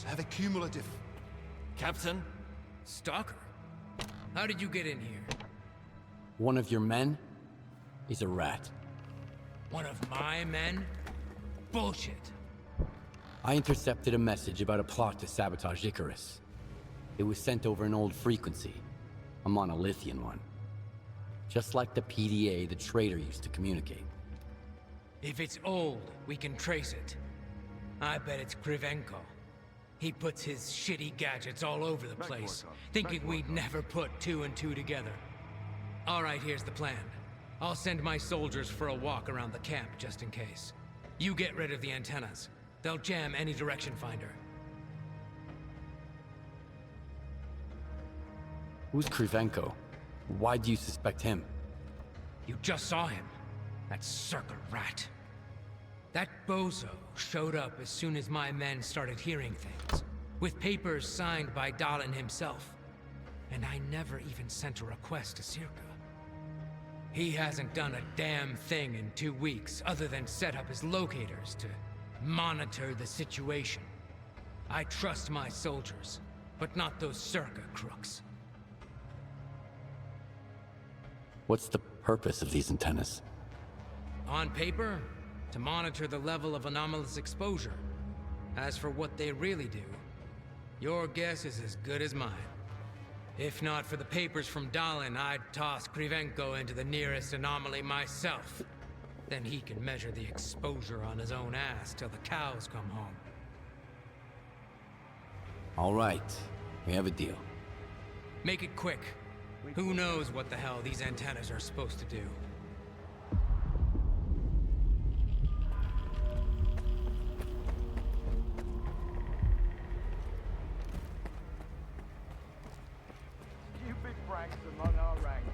have a cumulative. Captain? Stalker? How did you get in here? One of your men? He's a rat. One of my men? Bullshit. I intercepted a message about a plot to sabotage Icarus. It was sent over an old frequency, a monolithian one. Just like the PDA the traitor used to communicate. If it's old, we can trace it. I bet it's Krivenko. He puts his shitty gadgets all over the place, thinking we'd never put two and two together. All right, here's the plan. I'll send my soldiers for a walk around the camp just in case. You get rid of the antennas. They'll jam any direction finder. Who's Krivenko? Why do you suspect him? You just saw him. That circle rat. That bozo showed up as soon as my men started hearing things, with papers signed by Dalin himself. And I never even sent a request to Circa. He hasn't done a damn thing in 2 weeks other than set up his locators to monitor the situation. I trust my soldiers, but not those Circa crooks. What's the purpose of these antennas? On paper, to monitor the level of anomalous exposure. As for what they really do, your guess is as good as mine. If not for the papers from Dalin, I'd toss Krivenko into the nearest anomaly myself. Then he can measure the exposure on his own ass till the cows come home. All right, we have a deal. Make it quick. Who knows what the hell these antennas are supposed to do? Stupid pranks among our ranks.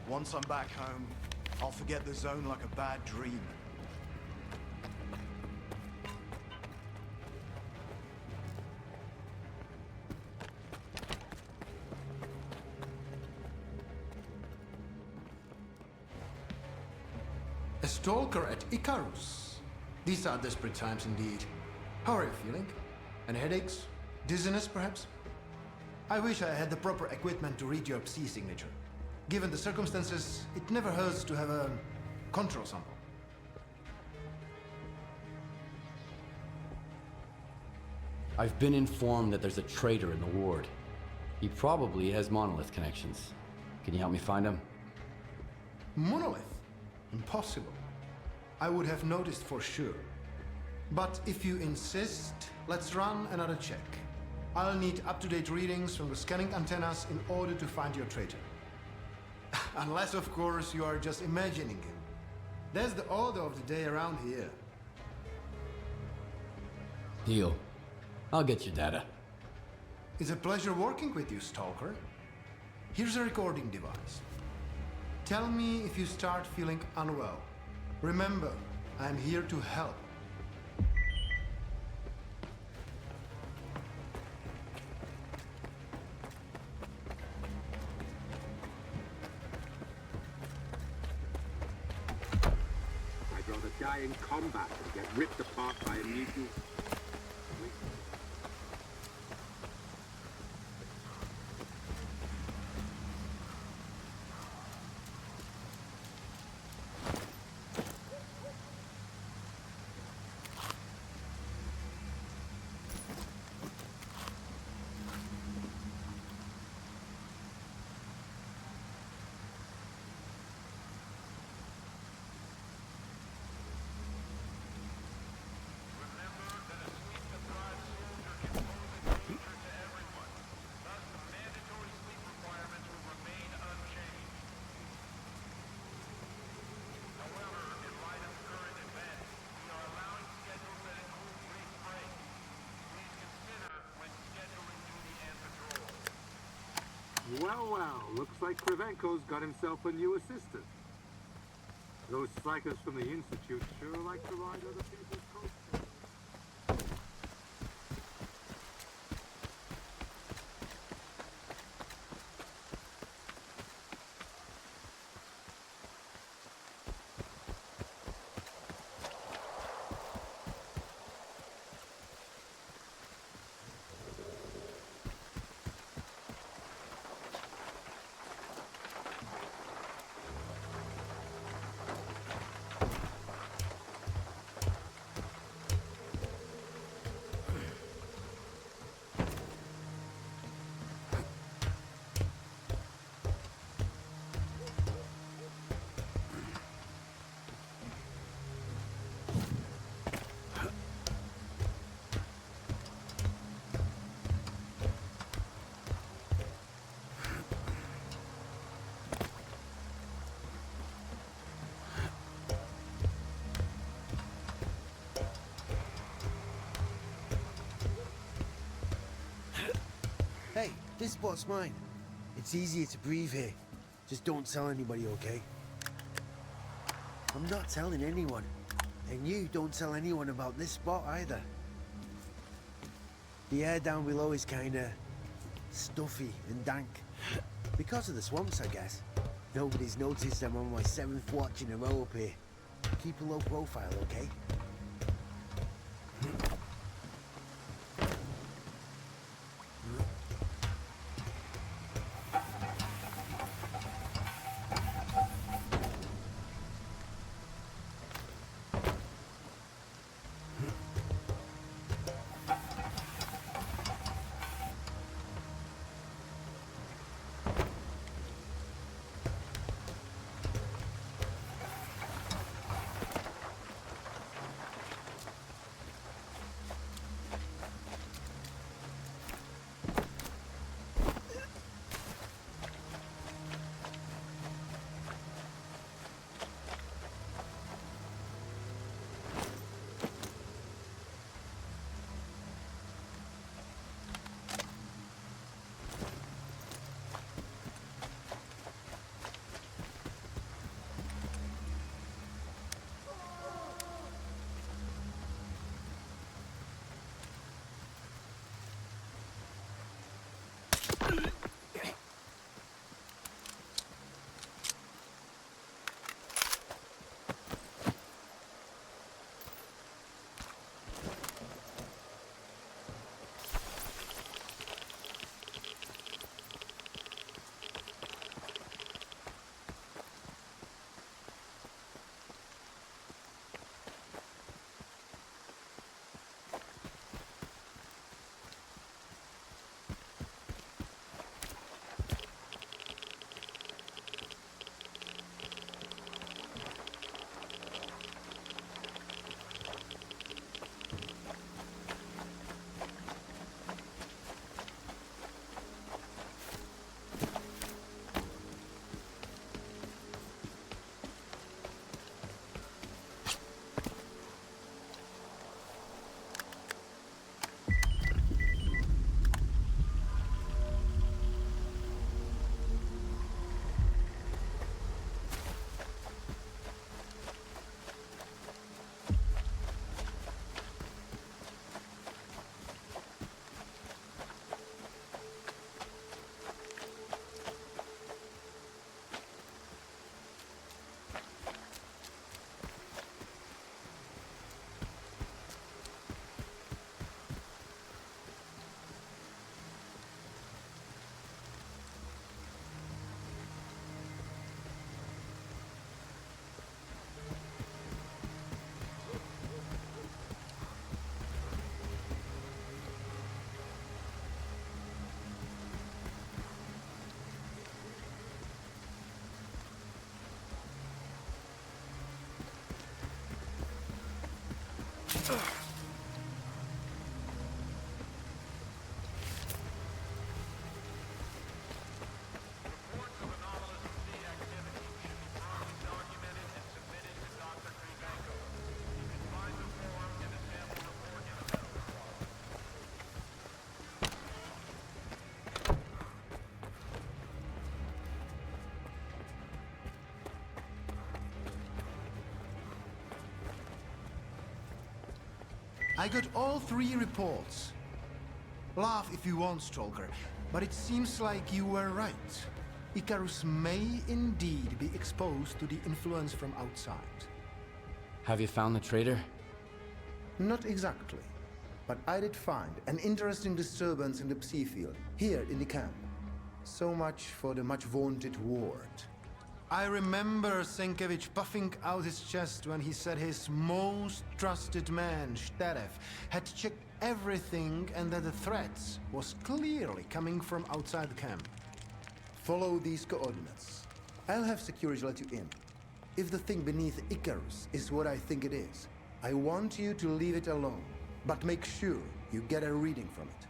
Once I'm back home, I'll forget the zone like a bad dream. A stalker at Icarus. These are desperate times indeed. How are you feeling? Any headaches? Dizziness, perhaps? I wish I had the proper equipment to read your Psi signature. Given the circumstances, it never hurts to have a control sample. I've been informed that there's a traitor in the ward. He probably has monolith connections. Can you help me find him? Monolith? Impossible. I would have noticed for sure. But if you insist, let's run another check. I'll need up-to-date readings from the scanning antennas in order to find your traitor. Unless, of course, you are just imagining him. That's the order of the day around here. Deal. I'll get your data. It's a pleasure working with you, Stalker. Here's a recording device. Tell me if you start feeling unwell. Remember, I'm here to help. I'd rather die in combat than get ripped apart by a mutant. Well, well, looks like Krivenko's got himself a new assistant. Those psychos from the Institute sure like to ride other people's coattails. Hey, this spot's mine. It's easier to breathe here. Just don't tell anybody, okay? I'm not telling anyone. And you don't tell anyone about this spot either. The air down below is kinda stuffy and dank. Because of the swamps, I guess. Nobody's noticed I'm on my 7th watch in a row up here. Keep a low profile, okay? I got all 3 reports. Laugh if you want, Stalker, but it seems like you were right. Icarus may indeed be exposed to the influence from outside. Have you found the traitor? Not exactly, but I did find an interesting disturbance in the Psi field, here in the camp. So much for the much-vaunted ward. I remember Senkevich puffing out his chest when he said his most trusted man, Sterev, had checked everything and that the threat was clearly coming from outside the camp. Follow these coordinates. I'll have security let you in. If the thing beneath Icarus is what I think it is, I want you to leave it alone, but make sure you get a reading from it.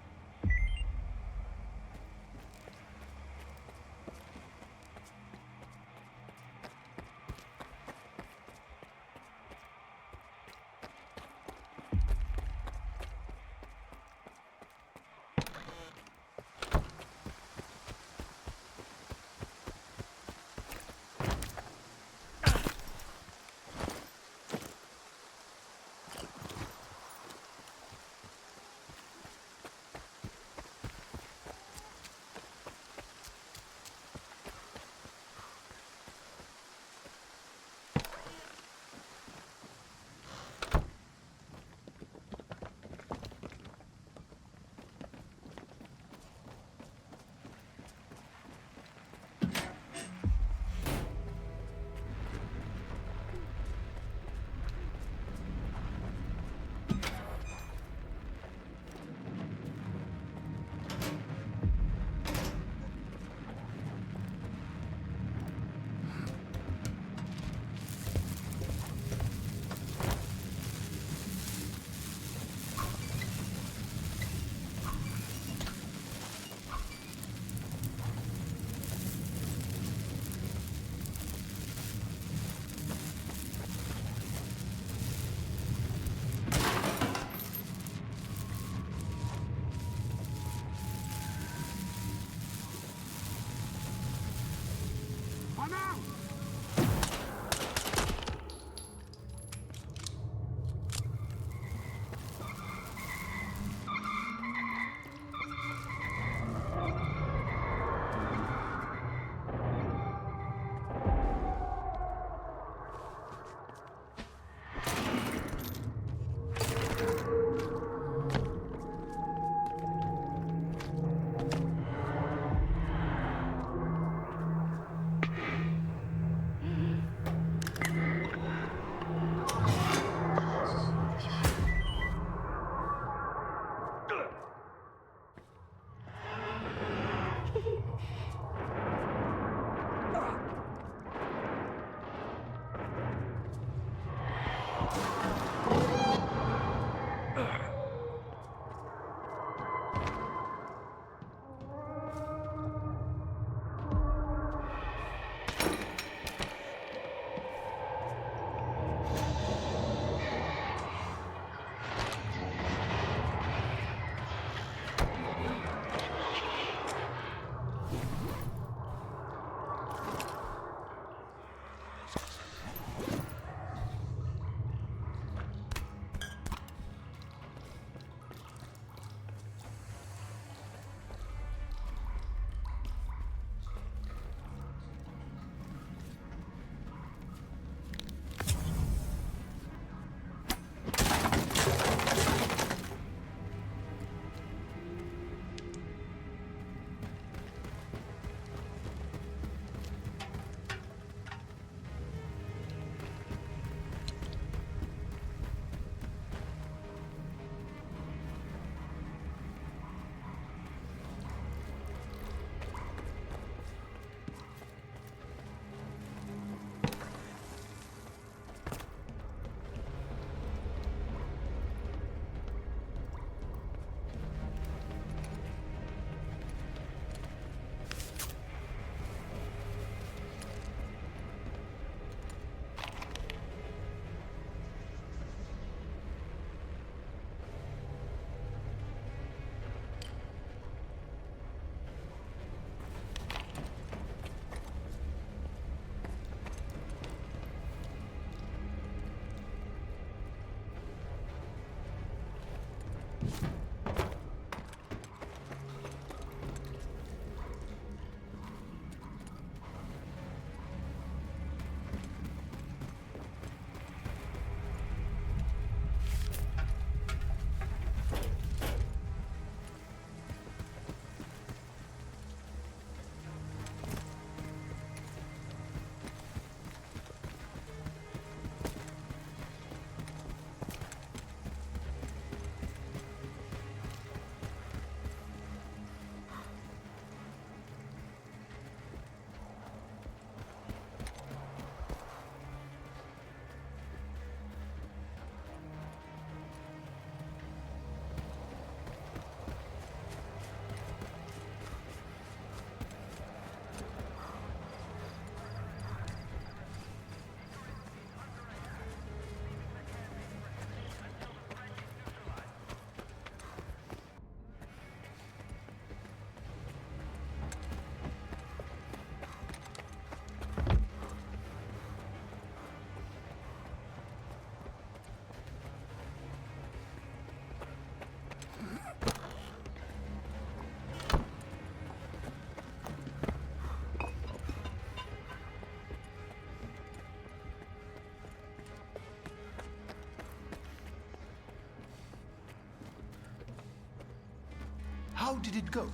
How did it go?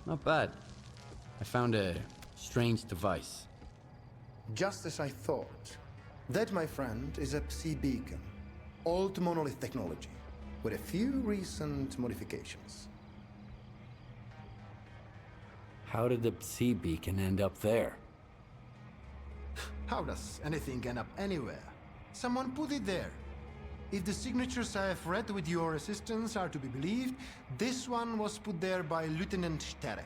Not bad. I found a strange device. Just as I thought. That, my friend, is a Psi beacon. Old monolith technology, with a few recent modifications. How did the Psi beacon end up there? How does anything end up anywhere? Someone put it there. If the signatures I have read with your assistance are to be believed, this one was put there by Lieutenant Sterev.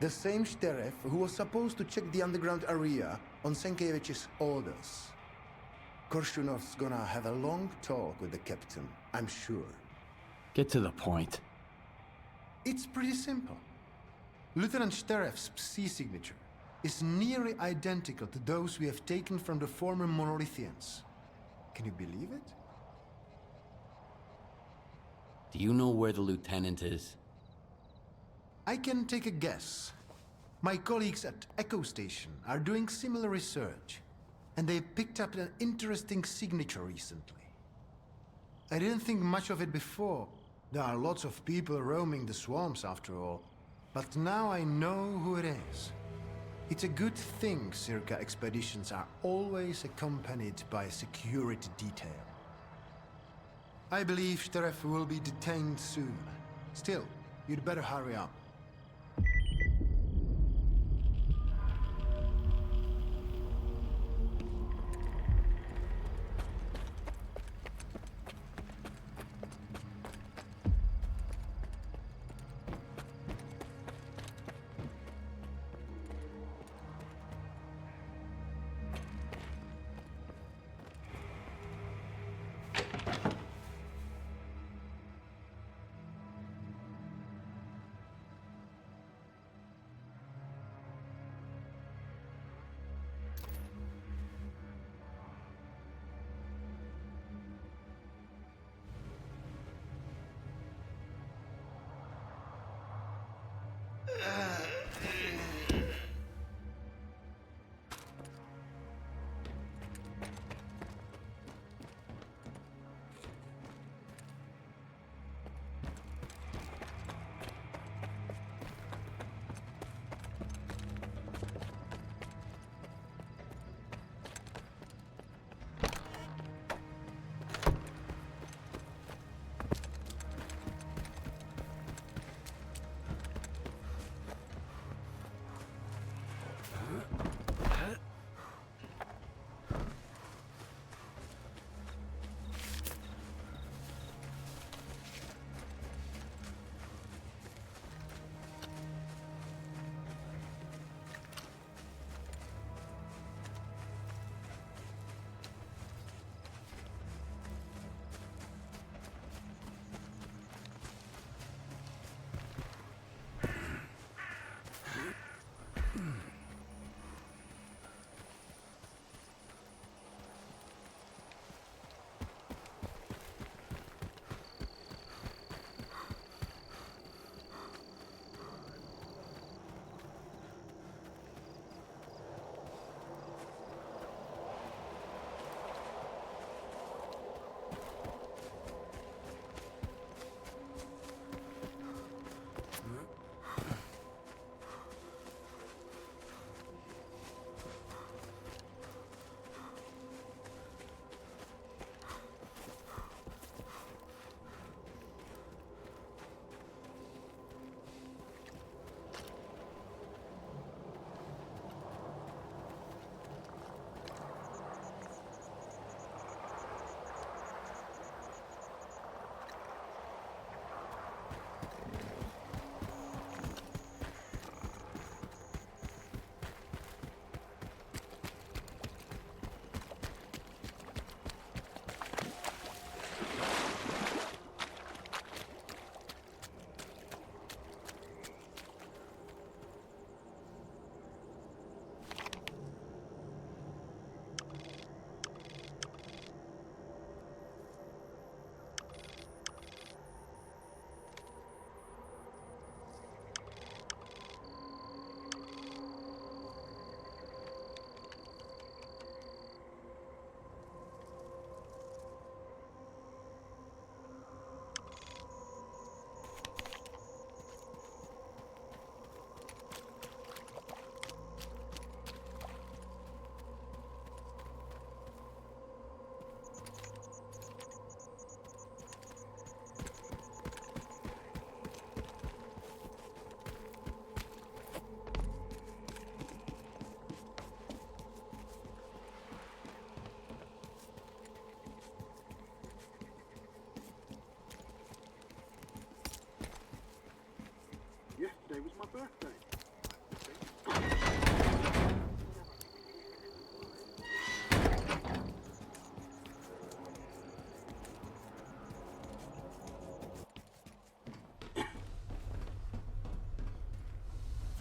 The same Sterev who was supposed to check the underground area on Senkevich's orders. Korshunov's gonna have a long talk with the captain, I'm sure. Get to the point. It's pretty simple. Lieutenant Sterev's Psi signature is nearly identical to those we have taken from the former Monolithians. Can you believe it? Do you know where the lieutenant is? I can take a guess. My colleagues at Echo Station are doing similar research, and they picked up an interesting signature recently. I didn't think much of it before. There are lots of people roaming the swamps after all, but now I know who it is. It's a good thing Circa expeditions are always accompanied by a security detail. I believe Sterev will be detained soon. Still, you'd better hurry up.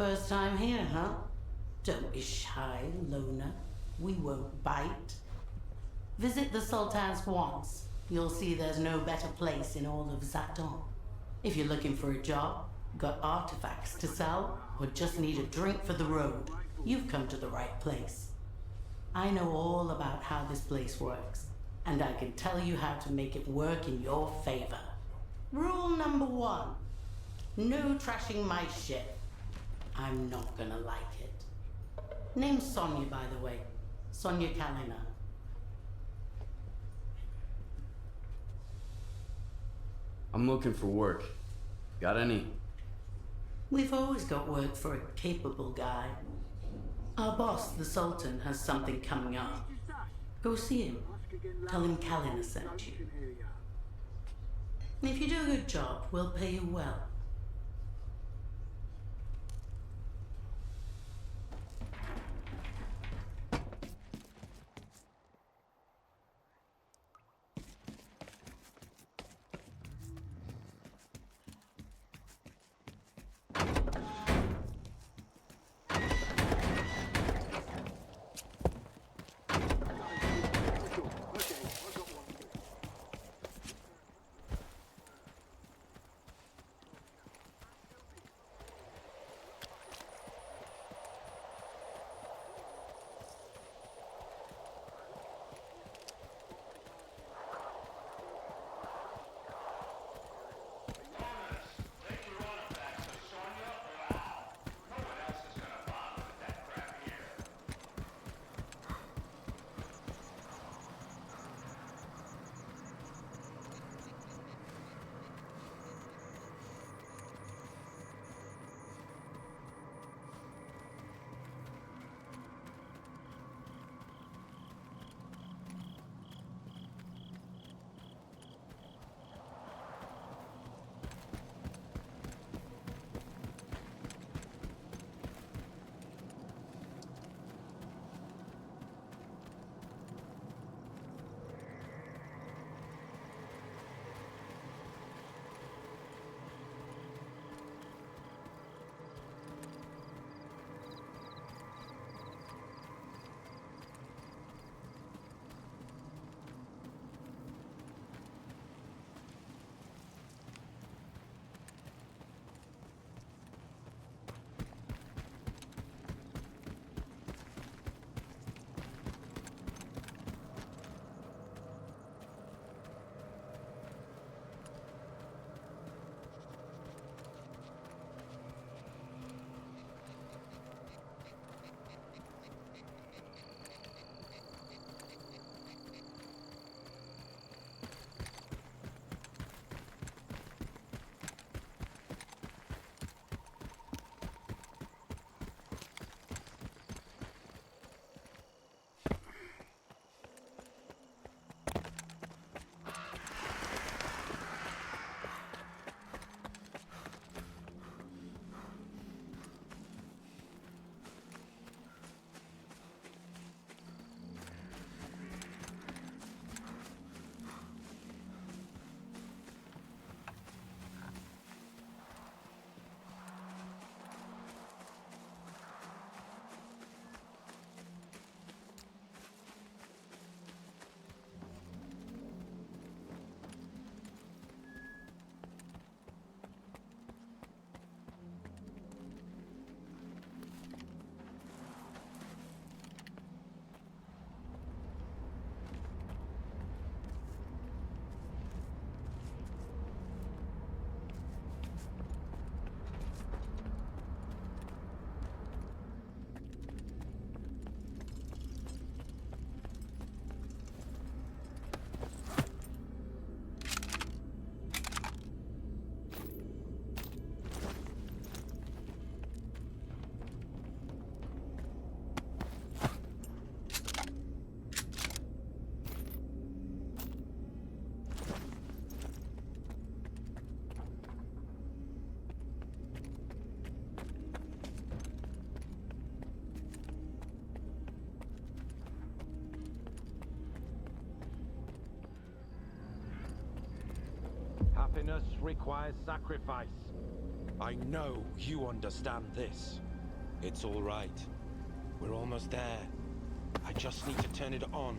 First time here, huh? Don't be shy, loner. We won't bite. Visit the Sultan's once. You'll see there's no better place in all of Zaton. If you're looking for a job, got artifacts to sell, or just need a drink for the road, you've come to the right place. I know all about how this place works, and I can tell you how to make it work in your favor. Rule number 1, no trashing my shit. I'm not gonna like it. Name's Sonia, by the way. Sonia Kalina. I'm looking for work. Got any? We've always got work for a capable guy. Our boss, the Sultan, has something coming up. Go see him. Tell him Kalina sent you. And if you do a good job, we'll pay you well. Happiness requires sacrifice. I know you understand this. It's all right. We're almost there. I just need to turn it on.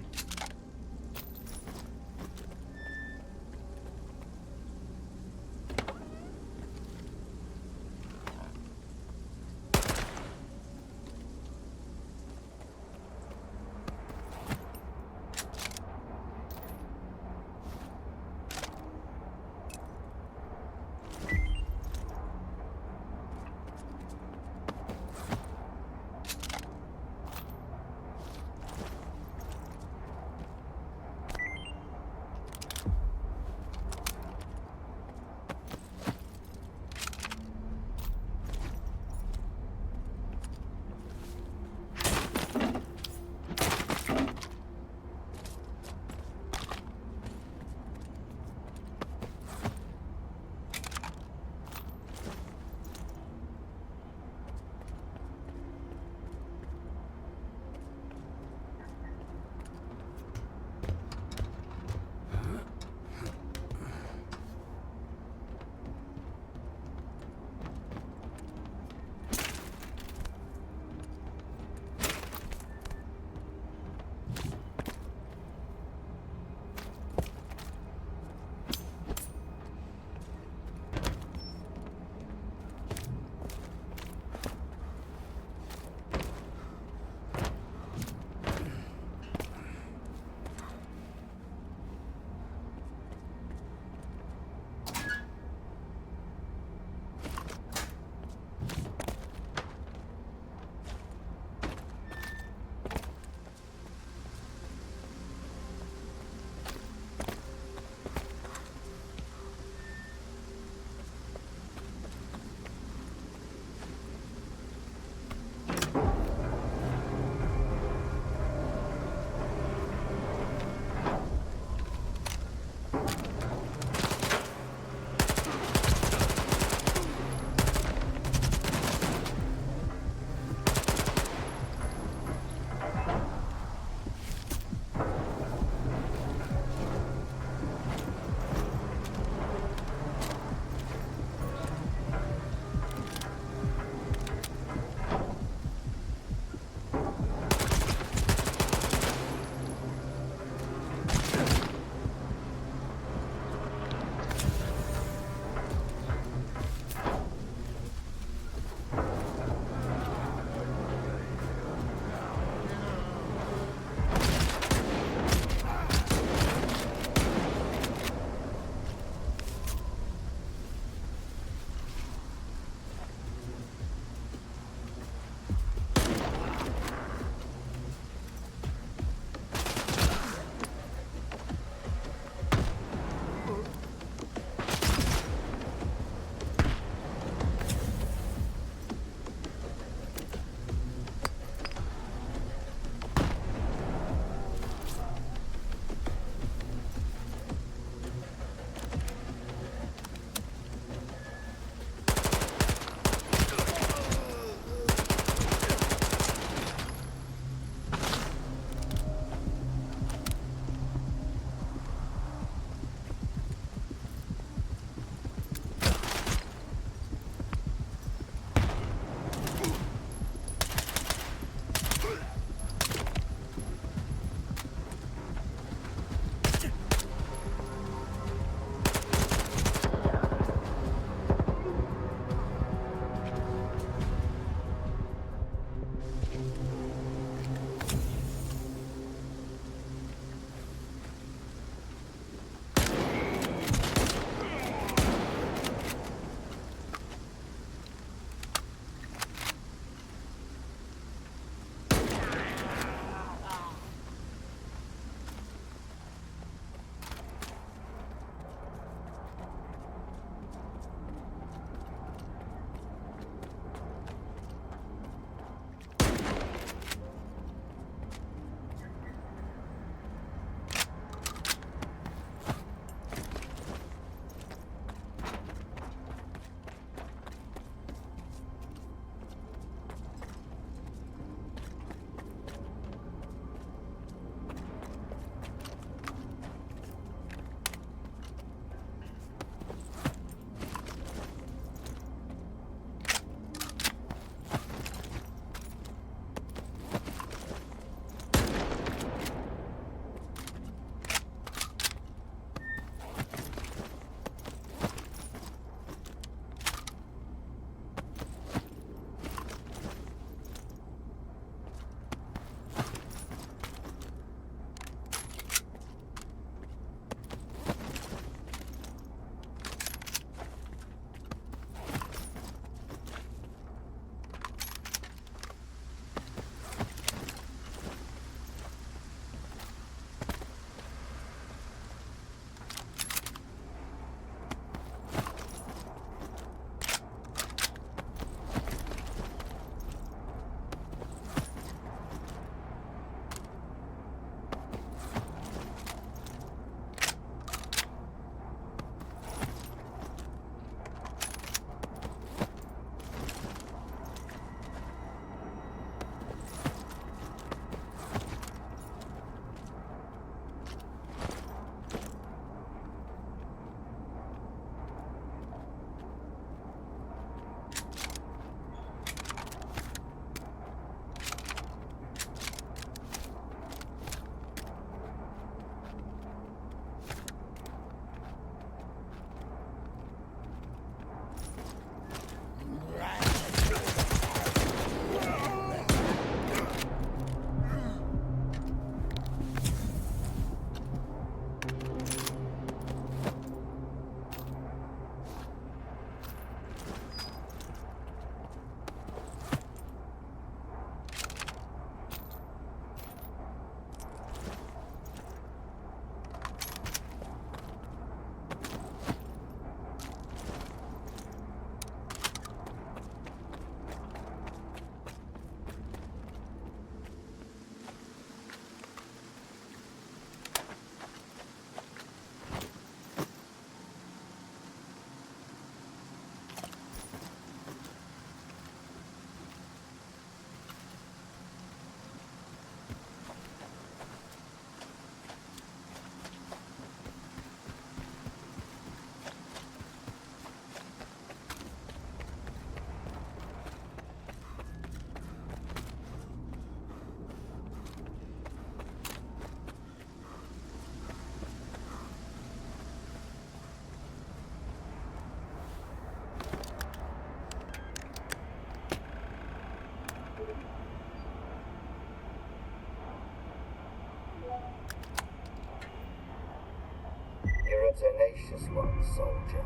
tenacious one, soldier.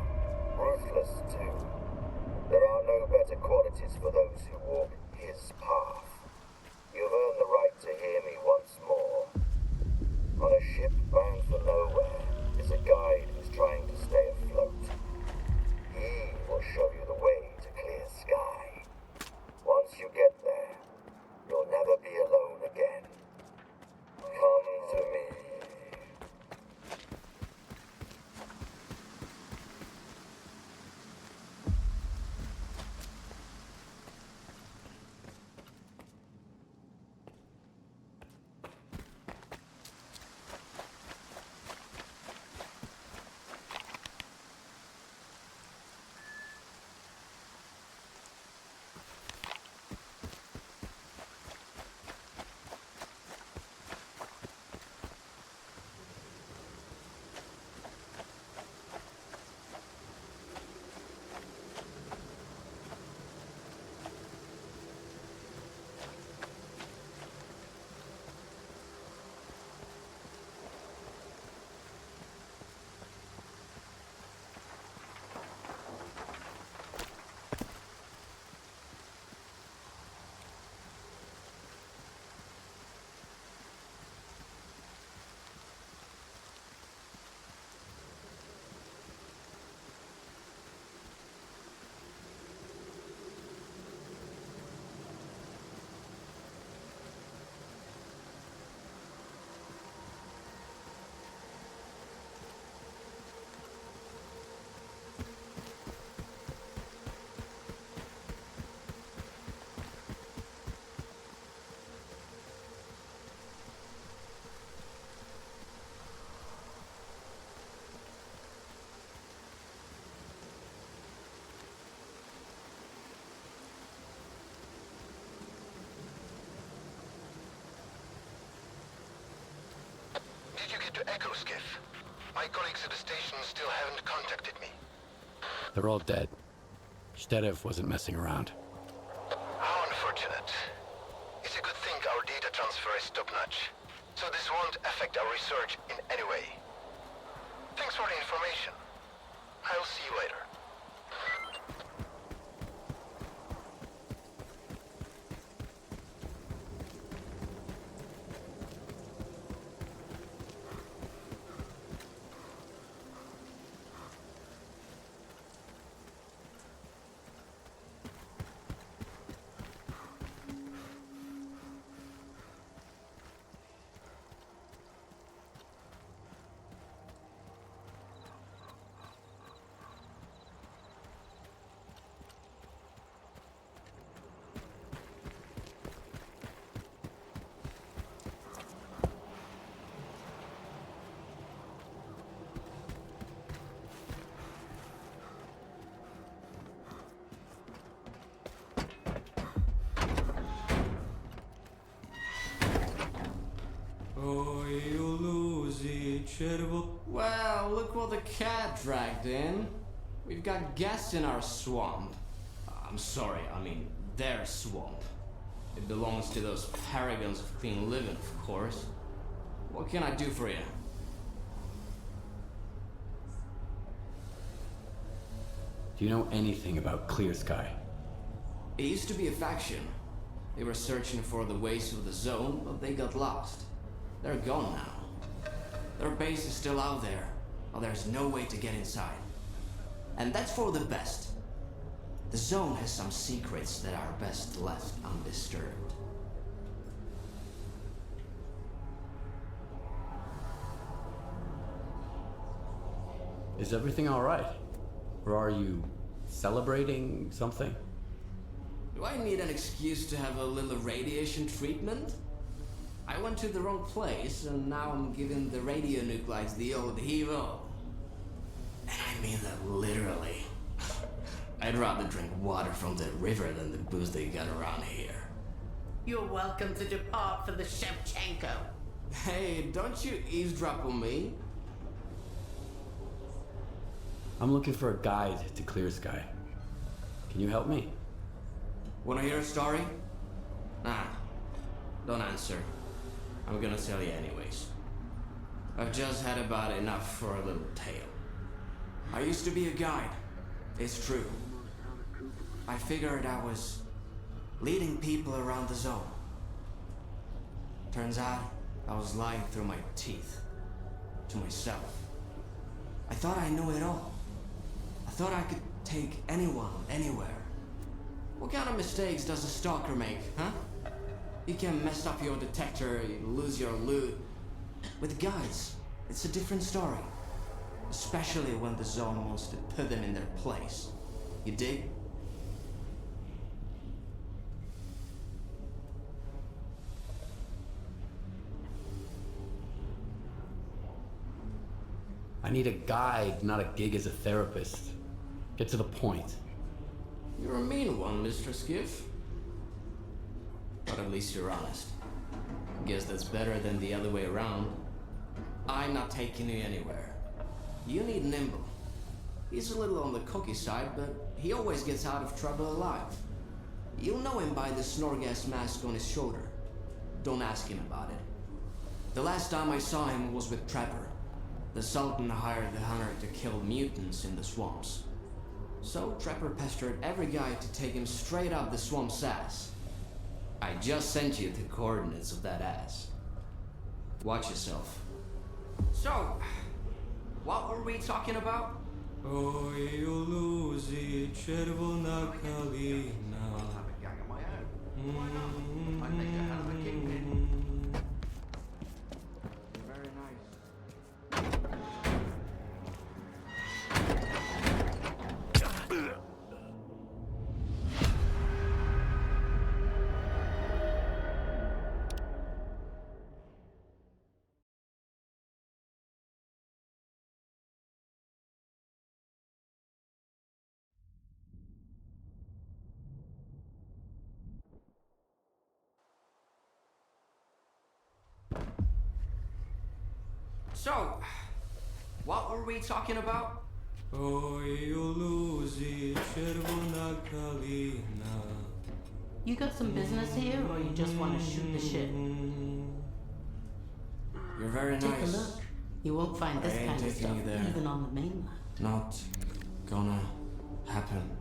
Ruthless, too. There are no better qualities for those who walk his path. You've earned the right to hear me once more. On a ship bound for nowhere is a guide who's trying to stay afloat. He will show you the way to clear sky. Once you get there, you'll never be alone again. Come to me. Did you get to Echo Skiff? My colleagues at the station still haven't contacted me. They're all dead. Shdedev wasn't messing around. How unfortunate. It's a good thing our data transfer is top-notch, so this won't affect our research in any way. Thanks for the information. I'll see you later. Well, look what the cat dragged in. We've got guests in our swamp. I'm sorry, I mean their swamp. It belongs to those paragons of clean living, of course. What can I do for you? Do you know anything about Clear Sky? It used to be a faction. They were searching for the ways of the zone, but they got lost. They're gone now. Their base is still out there, but there's no way to get inside. And that's for the best. The zone has some secrets that are best left undisturbed. Is everything all right? Or are you celebrating something? Do I need an excuse to have a little radiation treatment? I went to the wrong place, and now I'm giving the radionuclides the old hero. And I mean that literally. I'd rather drink water from the river than the booze they got around here. You're welcome to depart for the Shevchenko. Hey, don't you eavesdrop on me? I'm looking for a guide to Clear Sky. Can you help me? Wanna hear a story? Nah, don't answer. I'm gonna tell you anyways. I've just had about enough for a little tale. I used to be a guide. It's true. I figured I was leading people around the zone. Turns out, I was lying through my teeth. To myself. I thought I knew it all. I thought I could take anyone, anywhere. What kind of mistakes does a stalker make, huh? You can mess up your detector, you lose your loot. With guys, it's a different story. Especially when the zone wants to put them in their place. You dig? I need a guide, not a gig as a therapist. Get to the point. You're a mean one, Mr. Skiff. But at least you're honest. Guess that's better than the other way around. I'm not taking you anywhere. You need Nimble. He's a little on the cookie side, but he always gets out of trouble alive. You'll know him by the Snorgas mask on his shoulder. Don't ask him about it. The last time I saw him was with Trapper. The Sultan hired the hunter to kill mutants in the swamps. So Trapper pestered every guy to take him straight up the swamp's ass. I just sent you the coordinates of that ass. Watch yourself. So, what were we talking about? Oj, luzi, czerwona kalina. Very nice. So, what were we talking about? Oj, luzi, czerwona kalina. You got some business here, or you just want to shoot the shit? You're very Take nice. a look. You won't find this I ain't kind of taking stuff you there. even on the mainland. Not gonna happen.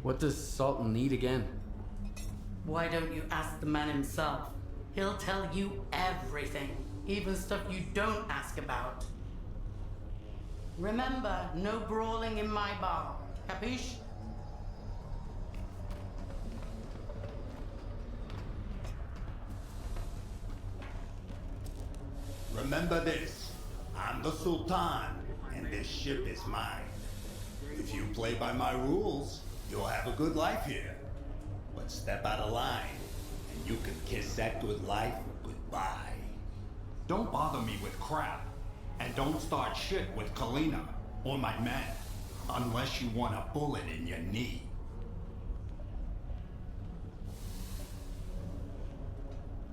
What does Sultan need again? Why don't you ask the man himself? He'll tell you everything, even stuff you don't ask about. Remember, no brawling in my bar. Capiche? Remember this. I'm the Sultan, and this ship is mine. If you play by my rules, you'll have a good life here. But step out of line, and you can kiss that good life goodbye. Don't bother me with crap. And don't start shit with Kalina or my men. Unless you want a bullet in your knee.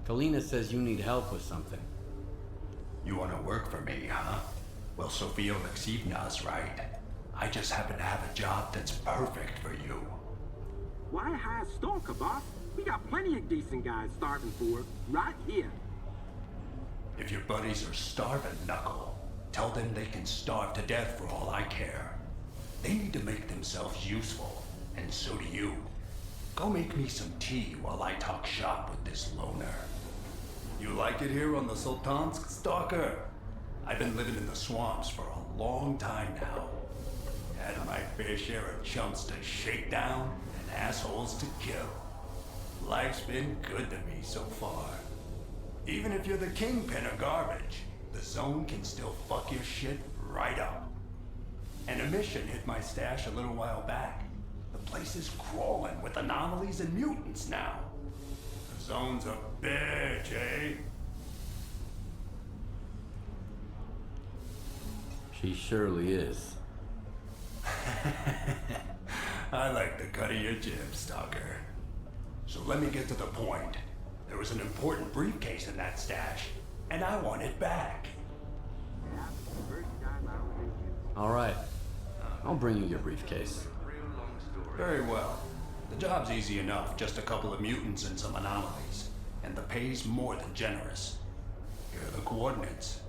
Kalina says you need help with something. You want to work for me, huh? Well, Sofia Alexeyevna's right. I just happen to have a job that's perfect for you. Why hire Stalker, boss? We got plenty of decent guys starving for work right here. If your buddies are starving, Knuckle, tell them they can starve to death for all I care. They need to make themselves useful, and so do you. Go make me some tea while I talk shop with this loner. You like it here on the Sultansk, Stalker? I've been living in the swamps for a long time now. Had my fair share of chumps to shake down and assholes to kill. Life's been good to me so far. Even if you're the kingpin of garbage, the zone can still fuck your shit right up. An emission hit my stash a little while back. The place is crawling with anomalies and mutants now. The zone's a bitch, eh? She surely is. I like the cut of your jib, Stalker. So let me get to the point. There was an important briefcase in that stash, and I want it back. All right. I'll bring you your briefcase. Very well. The job's easy enough, just a couple of mutants and some anomalies. And the pay's more than generous. Here are the coordinates.